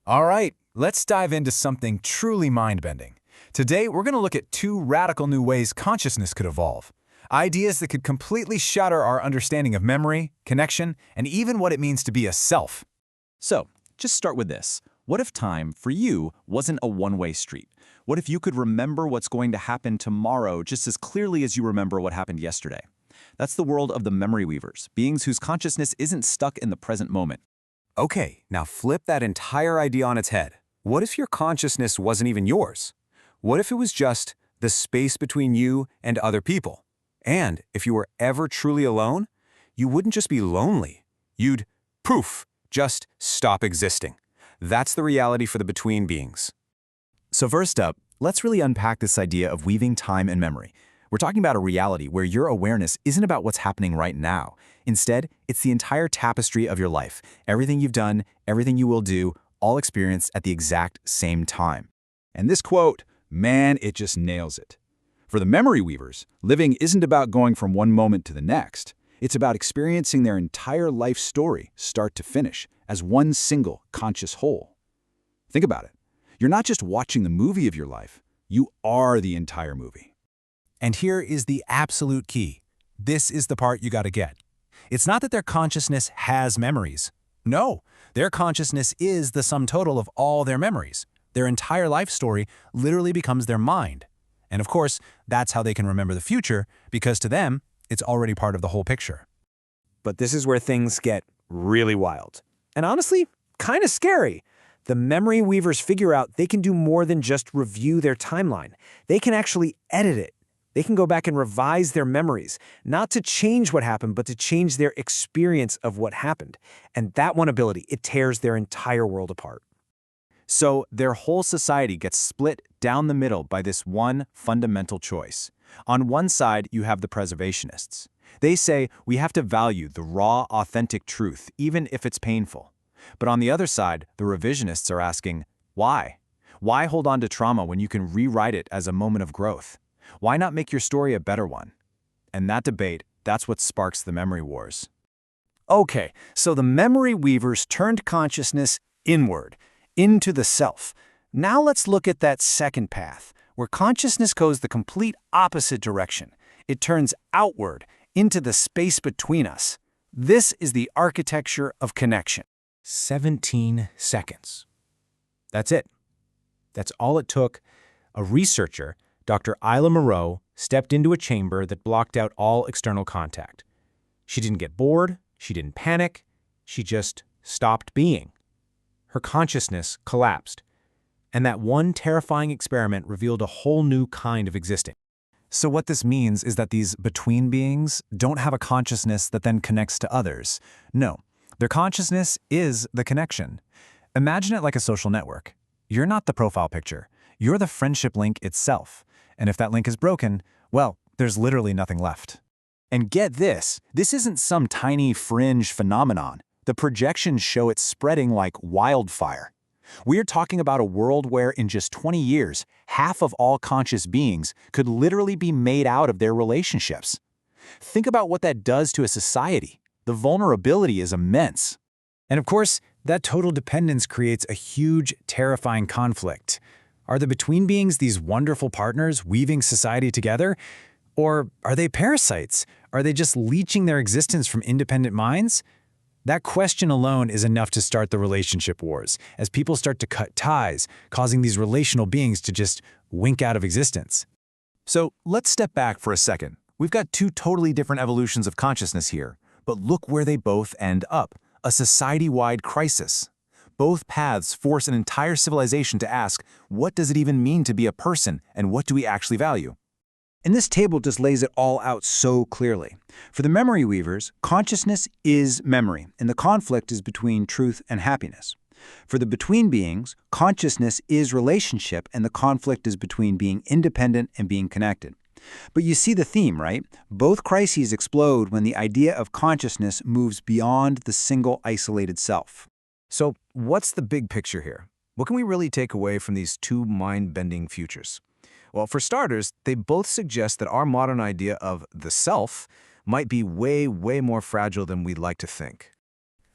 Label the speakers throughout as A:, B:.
A: All right, let's dive into something truly mind-bending. Today, we're going to look at two radical new ways consciousness could evolve. Ideas that could completely shatter our understanding of memory, connection, and even what it means to be a self.
B: So, just start with this. What if time, for you, wasn't a one-way street? What if you could remember what's going to happen tomorrow just as clearly as you remember what happened yesterday? That's the world of the memory weavers, beings whose consciousness isn't stuck in the present moment.
C: Okay, now flip that entire idea on its head. What if your consciousness wasn't even yours? What if it was just the space between you and other people? And if you were ever truly alone, you wouldn't just be lonely. You'd, poof, just stop existing. That's the reality for the between beings.
B: So first up, let's really unpack this idea of weaving time and memory. We're talking about a reality where your awareness isn't about what's happening right now. Instead, it's the entire tapestry of your life. Everything you've done, everything you will do, all experienced at the exact same time.
D: And this quote, man, it just nails it. For the memory weavers, living isn't about going from one moment to the next. It's about experiencing their entire life story, start to finish, as one single conscious whole. Think about it. You're not just watching the movie of your life. You are the entire movie.
A: And here is the absolute key. This is the part you gotta get. It's not that their consciousness has memories. No, their consciousness is the sum total of all their memories. Their entire life story literally becomes their mind. And of course, that's how they can remember the future, because to them, it's already part of the whole picture.
E: But this is where things get really wild. And honestly, kind of scary. The memory weavers figure out they can do more than just review their timeline. They can actually edit it. They can go back and revise their memories, not to change what happened, but to change their experience of what happened. And that one ability, it tears their entire world apart.
B: So their whole society gets split down the middle by this one fundamental choice. On one side, you have the preservationists. They say we have to value the raw, authentic truth, even if it's painful. But on the other side, the revisionists are asking, why? Why hold on to trauma when you can rewrite it as a moment of growth? Why not make your story a better one? And that debate, that's what sparks the memory wars.
E: Okay, so the memory weavers turned consciousness inward, into the self. Now let's look at that second path, where consciousness goes the complete opposite direction. It turns outward, into the space between us. This is the architecture of connection.
A: 17 seconds. That's it. That's all it took. A researcher, Dr. Isla Moreau, stepped into a chamber that blocked out all external contact. She didn't get bored, she didn't panic, she just stopped being. Her consciousness collapsed, and that one terrifying experiment revealed a whole new kind of existing.
C: So what this means is that these between beings don't have a consciousness that then connects to others. No, their consciousness is the connection. Imagine it like a social network. You're not the profile picture. You're the friendship link itself. And if that link is broken, well, there's literally nothing left.
B: And get this isn't some tiny fringe phenomenon. The projections show it spreading like wildfire. We're talking about a world where in just 20 years, half of all conscious beings could literally be made out of their relationships. Think about what that does to a society. The vulnerability is immense.
A: And of course, that total dependence creates a huge, terrifying conflict. Are the between beings these wonderful partners weaving society together? Or are they parasites? Are they just leeching their existence from independent minds? That question alone is enough to start the relationship wars, as people start to cut ties, causing these relational beings to just wink out of existence.
B: So let's step back for a second. We've got two totally different evolutions of consciousness here, but look where they both end up, a society-wide crisis. Both paths force an entire civilization to ask, what does it even mean to be a person, and what do we actually value?
E: And this table just lays it all out so clearly. For the memory weavers, consciousness is memory, and the conflict is between truth and happiness. For the between beings, consciousness is relationship, and the conflict is between being independent and being connected. But you see the theme, right? Both crises explode when the idea of consciousness moves beyond the single isolated self.
A: So what's the big picture here? What can we really take away from these two mind-bending futures? Well, for starters, they both suggest that our modern idea of the self might be way, way more fragile than we'd like to think.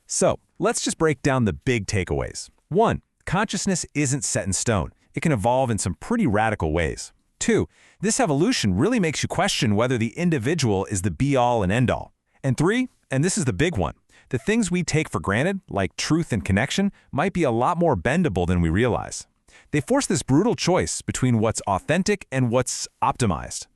A: So let's just break down the big takeaways. 1.
F: consciousness isn't set in stone. It can evolve in some pretty radical ways. 2. This evolution really makes you question whether the individual is the be-all and end-all. And 3, and this is the big one, the things we take for granted, like truth and connection, might be a lot more bendable than we realize. They force this brutal choice between what's authentic and what's optimized.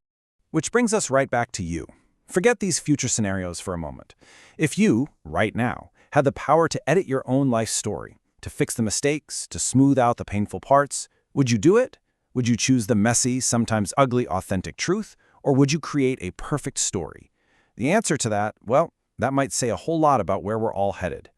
B: Which brings us right back to you. Forget these future scenarios for a moment. If you, right now, had the power to edit your own life story, to fix the mistakes, to smooth out the painful parts, would you do it? Would you choose the messy, sometimes ugly, authentic truth, or would you create a perfect story? The answer to that, well, that might say a whole lot about where we're all headed.